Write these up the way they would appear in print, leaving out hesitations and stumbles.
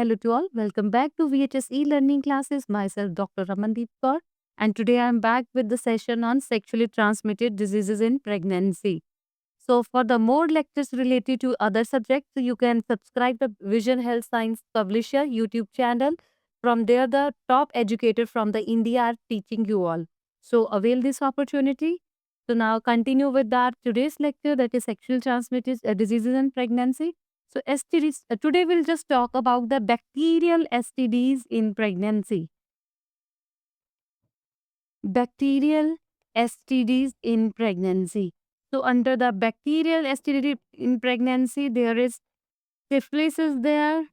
Hello to all. Welcome back to VHS e-learning classes. Myself, Dr. Ramandeep Kaur, and today I am back with the session on sexually transmitted diseases in pregnancy. So, for the more lectures related to other subjects, you can subscribe to Vision Health Science Publisher YouTube channel. From there, the top educators from the India are teaching you all. So, avail this opportunity. So, now continue with our today's lecture, that is sexually transmitted diseases in pregnancy. So, STDs, today we'll just talk about the bacterial STDs in pregnancy. Bacterial STDs in pregnancy. So, under the bacterial STD in pregnancy, there is syphilis is there,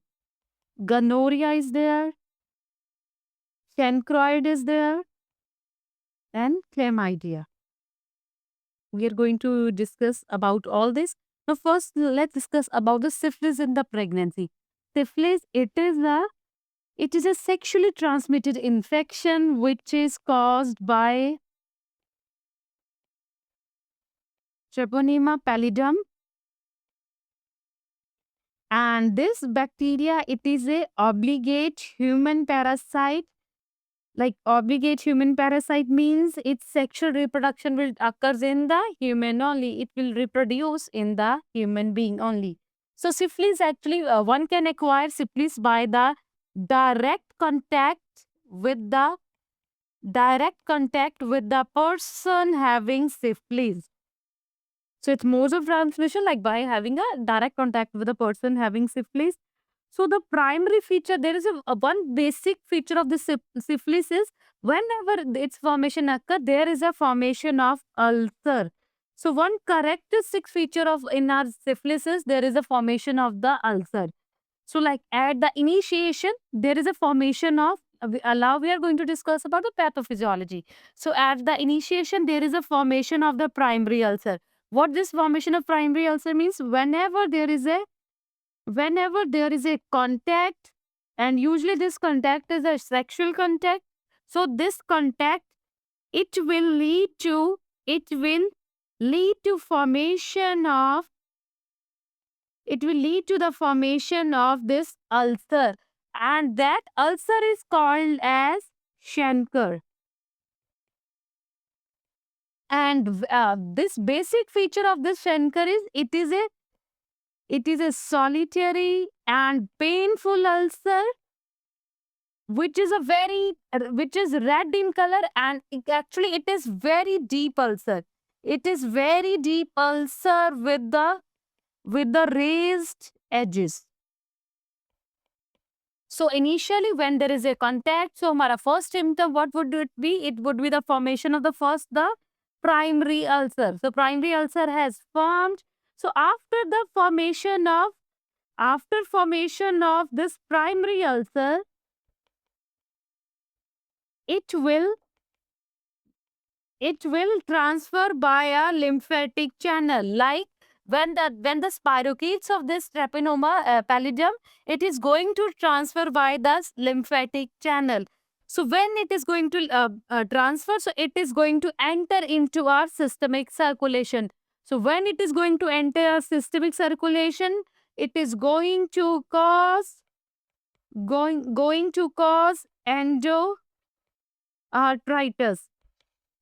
gonorrhea is there, chancroid is there, and chlamydia. We are going to discuss about all this. Now, first, let's discuss about the syphilis in the pregnancy. Syphilis, it is a sexually transmitted infection which is caused by Treponema pallidum. And this bacteria, it is a obligate human parasite. Like obligate human parasite means its sexual reproduction will occurs in the human only. It will reproduce in the human being only. So syphilis actually, one can acquire syphilis by the direct contact with the person having syphilis. So it's modes of transmission like by having a direct contact with a person having syphilis. So the primary feature, there is a one basic feature of the syphilis is whenever its formation occur, there is a formation of ulcer. So one characteristic feature of in our syphilis is there is a formation of the ulcer. So like at the initiation, there is a formation of, we are going to discuss about the pathophysiology. So at the initiation, there is a formation of the primary ulcer. What this formation of primary ulcer means, whenever there is a contact, and usually this contact is a sexual contact. So this contact, it will lead to formation of, it will lead to the formation of this ulcer, and that ulcer is called as chancre. And this basic feature of this chancre is it is a solitary and painful ulcer which is which is red in color, and actually it is very deep ulcer. It is very deep ulcer with the raised edges. So initially when there is a contact, so our first symptom, what would it be? It would be the formation of the primary ulcer. So primary ulcer has formed. So after formation of this primary ulcer, it will transfer by a lymphatic channel. Like when the spirochetes of this Treponema pallidum, it is going to transfer by the lymphatic channel. So when it is going to transfer, so it is going to enter into our systemic circulation. So when it is going to enter our systemic circulation, it is going to cause endoarthritis.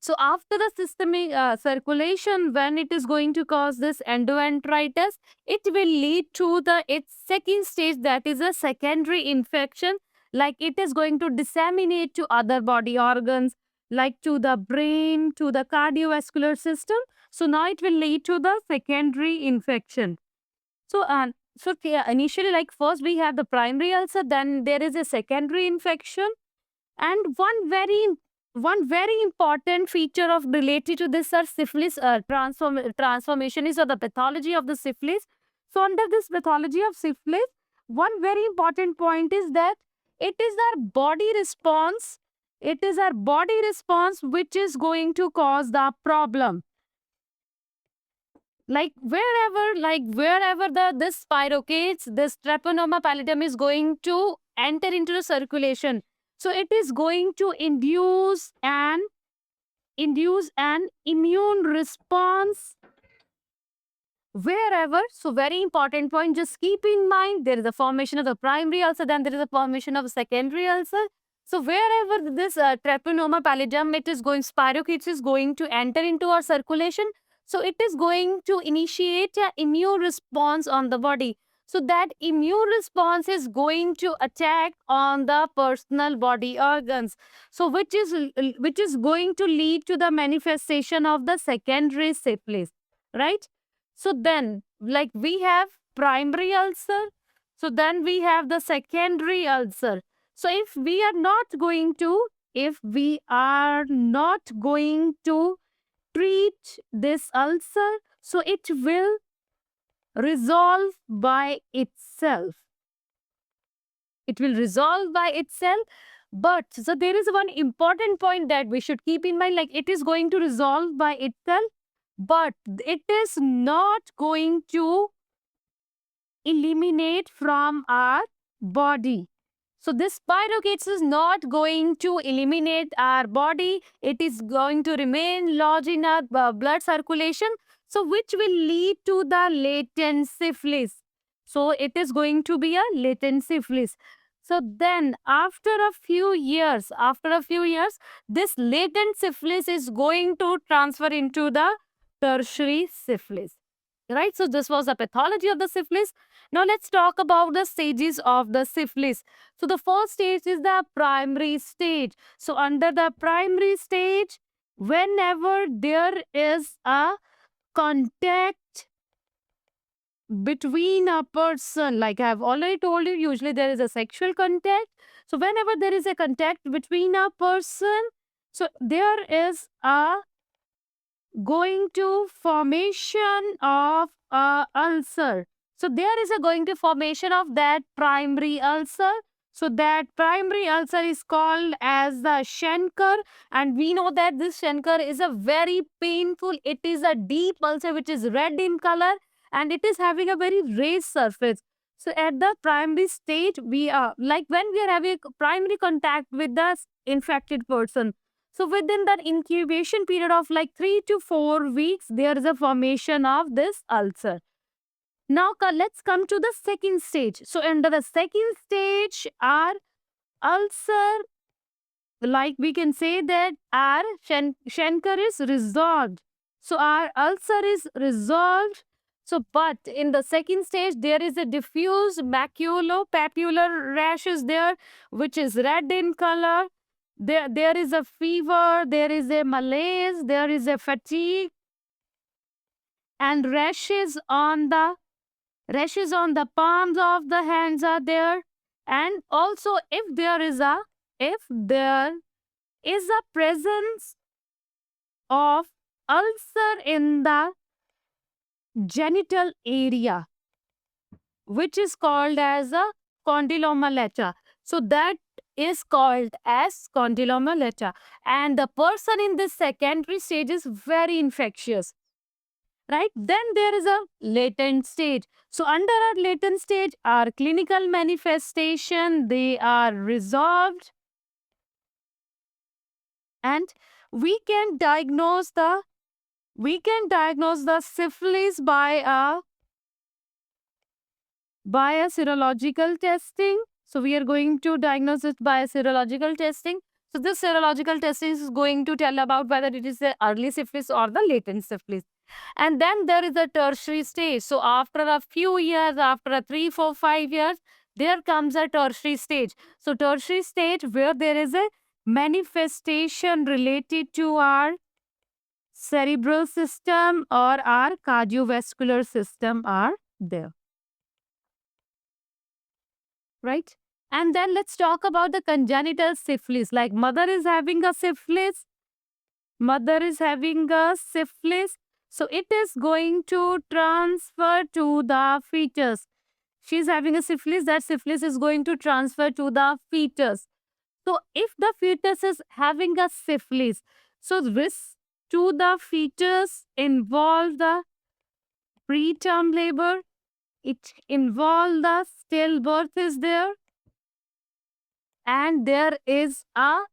So after the systemic circulation, when it is going to cause this endoarthritis, it will lead to its second stage, that is a secondary infection. Like it is going to disseminate to other body organs, like to the brain, to the cardiovascular system. So now it will lead to the secondary infection. So initially, like first we have the primary ulcer, then there is a secondary infection, and one very important feature of related to this are syphilis transformation is, or the pathology of the syphilis. So under this pathology of syphilis, one very important point is that it is our body response. It is our body response which is going to cause the problem. Like wherever this spirochetes, this Treponema pallidum is going to enter into the circulation. So it is going to induce an immune response wherever, so very important point, just keep in mind there is a formation of the primary ulcer, then there is a formation of secondary ulcer. So wherever this Treponema pallidum, it is going, spirochetes is going to enter into our circulation. So it is going to initiate an immune response on the body. So that immune response is going to attack on the personal body organs. So which is going to lead to the manifestation of the secondary syphilis, right? So then, like we have primary ulcer, so then we have the secondary ulcer. So if we are not going to treat this ulcer, so it will resolve by itself. It will resolve by itself. But so there is one important point that we should keep in mind, like it is going to resolve by itself, but it is not going to eliminate from our body. So this spirochetes is not going to eliminate our body. It is going to remain lodged in our blood circulation. So which will lead to the latent syphilis. So it is going to be a latent syphilis. So then after a few years, this latent syphilis is going to transfer into the tertiary syphilis. Right? So this was the pathology of the syphilis. Now let's talk about the stages of the syphilis. So the first stage is the primary stage. So under the primary stage, whenever there is a contact between a person, like I have already told you, usually there is a sexual contact. So whenever there is a contact between a person, so there is a going to formation of a ulcer. So there is a going to formation of that primary ulcer. So that primary ulcer is called as the chancre, and we know that this chancre is a very painful, it is a deep ulcer which is red in color and it is having a very raised surface. So at the primary stage, we are like when we are having primary contact with the infected person, so within that incubation period of like 3 to 4 weeks, there is a formation of this ulcer. Now let's come to the second stage. So under the second stage, our ulcer, like we can say that our chancre is resolved. So our ulcer is resolved. So but in the second stage, there is a diffuse maculopapular rash is there, which is red in color. There is a fever, there is a malaise, there is a fatigue, and rashes on the palms of the hands are there. And also if there is a presence of ulcer in the genital area, which is called as a condyloma lata. So that is called as condyloma lata. And the person in this secondary stage is very infectious, right? Then there is a latent stage. So under our latent stage, our clinical manifestation, they are resolved, and we can diagnose the syphilis by a serological testing. So we are going to diagnose it by a serological testing. So this serological testing is going to tell about whether it is the early syphilis or the latent syphilis. And then there is a tertiary stage. So after a few years, after a 3, 4, 5 years, there comes a tertiary stage. So tertiary stage where there is a manifestation related to our cerebral system or our cardiovascular system are there. Right? And then let's talk about the congenital syphilis. Like mother is having a syphilis. So it is going to transfer to the fetus. She's having a syphilis. That syphilis is going to transfer to the fetus. So if the fetus is having a syphilis, so risk to the fetus involve the preterm labor. It involves the stillbirth is there. And there is a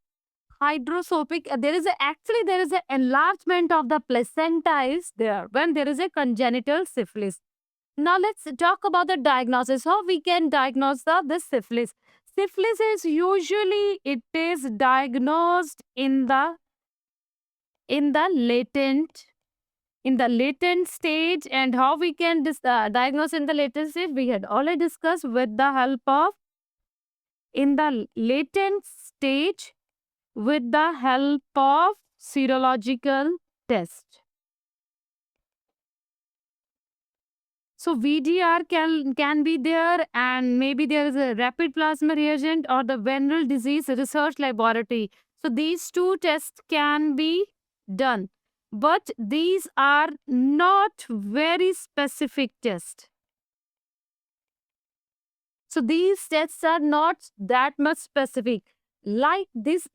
hydrosopic, actually there is an enlargement of the placenta is there when there is a congenital syphilis. Now let's talk about the diagnosis. How we can diagnose this syphilis? Syphilis is usually it is diagnosed in the latent stage. And how we can diagnose in the latent stage, we had already discussed with the help of in the latent stage with the help of serological test. So VDR can be there, and maybe there is a rapid plasma reagent or the venereal disease research laboratory. So these two tests can be done, but these are not very specific tests. So these tests are not that much specific. Like these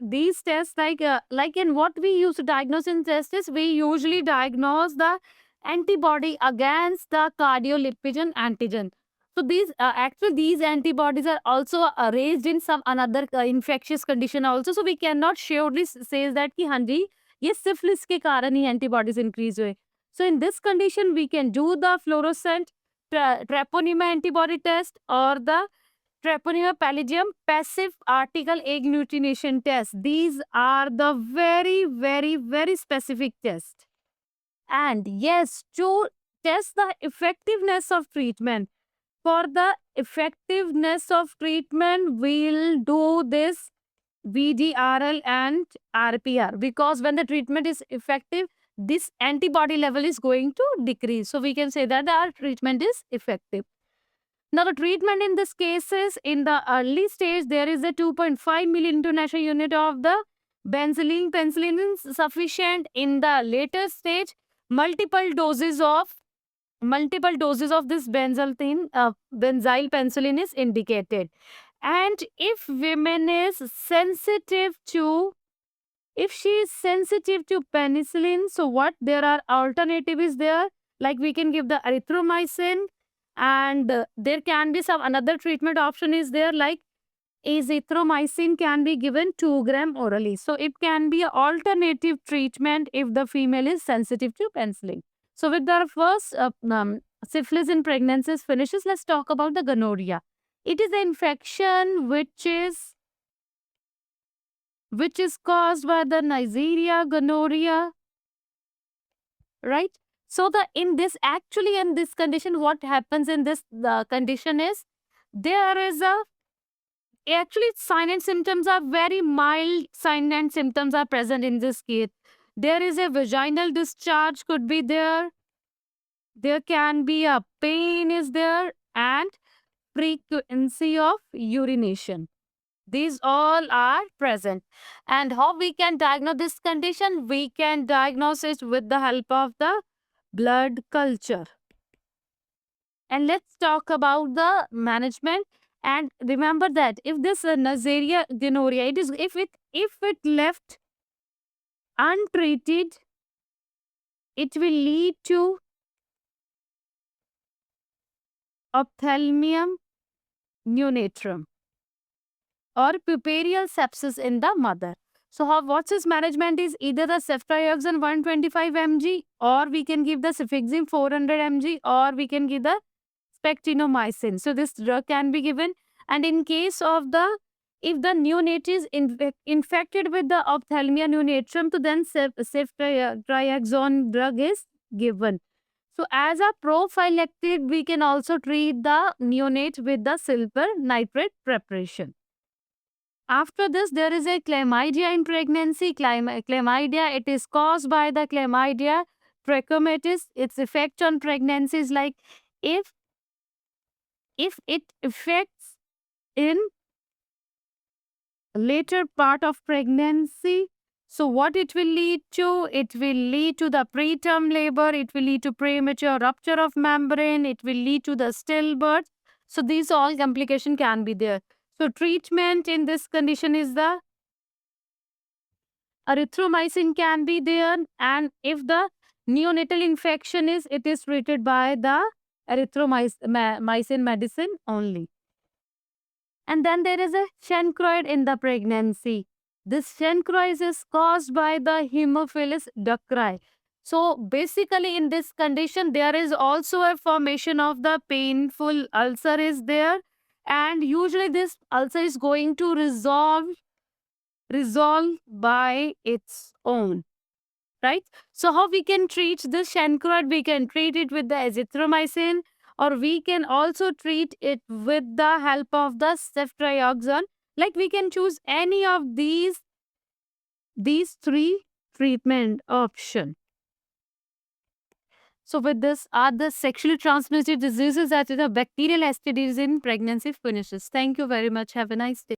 tests, like in what we use to diagnose in tests is we usually diagnose the antibody against the cardiolipidin antigen. So these actually these antibodies are also raised in some another infectious condition also. So we cannot surely say that कि हाँ जी ये syphilis के कारण ही antibodies increase हुए. So in this condition we can do the fluorescent treponema antibody test or the Treponema pallidum passive article agglutination test. These are the very, very, very specific tests. And yes, to test the effectiveness of treatment. For the effectiveness of treatment, we'll do this VDRL and RPR, because when the treatment is effective, this antibody level is going to decrease. So we can say that our treatment is effective. Now, the treatment in this case is in the early stage, there is a 2.5 million international unit of the benzylene. Penicillin is sufficient. In the later stage, multiple doses of this benzyl penicillin is indicated. And if women is sensitive to, if she is sensitive to penicillin, so what there are alternative is there, like we can give the erythromycin, and there can be some another treatment option is there, like azithromycin can be given 2 gram orally. So it can be an alternative treatment if the female is sensitive to penicillin. So with the first syphilis in pregnancies finishes, let's talk about the gonorrhea. It is an infection which is caused by the Neisseria gonorrhea, right? So in this condition, what happens in this condition is there is actually sign and symptoms are very mild. Sign and symptoms are present in this case. There is a vaginal discharge could be there. There can be a pain is there, and frequency of urination. These all are present. And how we can diagnose this condition? We can diagnose it with the help of the blood culture. And let's talk about the management. And remember that if this Neisseria gonorrhea, it is if it left untreated, it will lead to ophthalmium neonatum or puerperal sepsis in the mother. So what's its management is either the ceftriaxone 125 mg, or we can give the cefixime 400 mg, or we can give the spectinomycin. So this drug can be given. And in case of if the neonate is infected with the ophthalmia neonatum, so then ceftriaxone drug is given. So as a prophylactic, we can also treat the neonate with the silver nitrate preparation. After this, there is a chlamydia in pregnancy. Chlamydia, it is caused by the chlamydia trachomatis. Its effect on pregnancy is like if it affects in later part of pregnancy, so what it will lead to? It will lead to the preterm labor. It will lead to premature rupture of membrane. It will lead to the stillbirth. So these all complication can be there. So treatment in this condition is the erythromycin can be there, and if the neonatal infection is, it is treated by the erythromycin medicine only. And then there is a chancroid in the pregnancy. This chancrosis is caused by the Haemophilus ducti. So basically in this condition, there is also a formation of the painful ulcer is there. And usually this ulcer is going to resolve by its own. Right? So how we can treat this chancroid? We can treat it with the azithromycin, or we can also treat it with the help of the ceftriaxone. Like we can choose any of these three treatment option. So with this are the sexually transmitted diseases that is the bacterial STDs in pregnancy finishes. Thank you very much. Have a nice day.